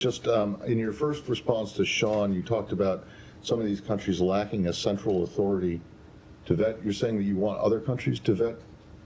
Just in your first response to Sean, you talked about some of these countries lacking a central authority to vet. You're saying that you want other countries to vet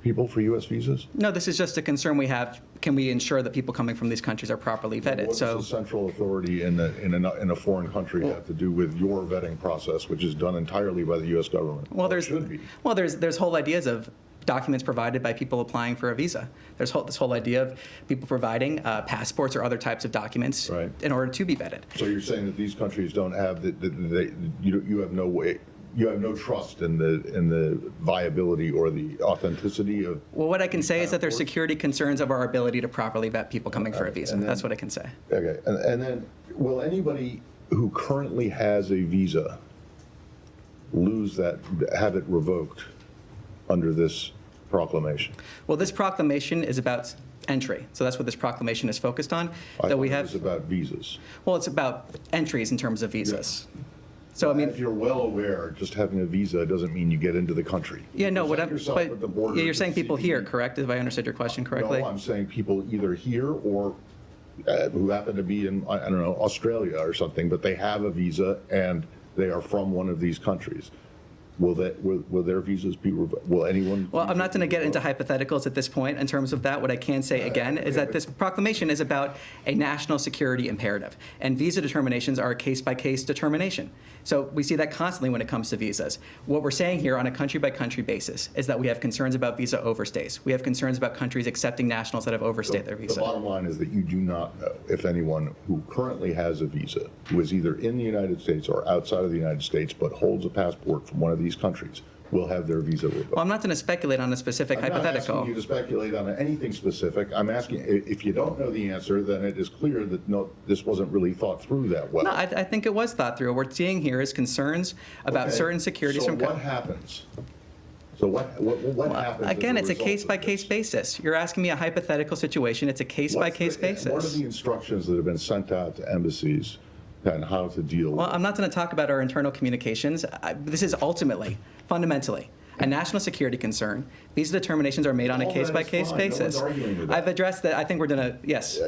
people for U.S. visas? No, this is just a concern we have. Can we ensure that people coming from these countries are properly vetted? What does the central authority in a foreign country have to do with your vetting process, which is done entirely by the U.S. government? Well, there's whole ideas of documents provided by people applying for a visa. There's this whole idea of people providing passports or other types of documents in order to be vetted. So you're saying that these countries don't have you have no way. You have no trust in the viability or the authenticity of. Well, what I can say is that there's security concerns of our ability to properly vet people coming for a visa. That's what I can say. Okay, and then will anybody who currently has a visa have it revoked under this proclamation? Well, this proclamation is about entry, so that's what this proclamation is focused on. It's about visas. Well, it's about entries in terms of visas. Yeah. So I mean, if you're well aware, just having a visa doesn't mean you get into the country. Yeah, no. You're saying people here, correct? If I understood your question correctly. No, I'm saying people either here or who happen to be in, I don't know, Australia or something, but they have a visa and they are from one of these countries. Will their visas be revoked? Will anyone? Well, I'm not going to get into hypotheticals at this point in terms of that. What I can say again is that this proclamation is about a national security imperative, and visa determinations are a case-by-case determination. So we see that constantly when it comes to visas. What we're saying here on a country-by-country basis is that we have concerns about visa overstays. We have concerns about countries accepting nationals that have overstayed their visa. The bottom line is that you do not know if anyone who currently has a visa, who is either in the United States or outside of the United States, but holds a passport from one of these countries, will have their visa revoked. Well, I'm not going to speculate on a specific hypothetical. I'm not asking you to speculate on anything specific. I'm asking, if you don't know the answer, then it is clear that no, this wasn't really thought through that well. No, I think it was thought through. What we're seeing here is concerns about certain securities from. So what happens? So what happens? Again, it's a case-by-case basis. You're asking me a hypothetical situation. It's a case-by-case basis. What are the instructions that have been sent out to embassies and how to deal with it? Well, I'm not going to talk about our internal communications. This is ultimately, fundamentally, a national security concern. These determinations are made on a case-by-case basis. No one's arguing with that. I've addressed that. I think we're going to, yes.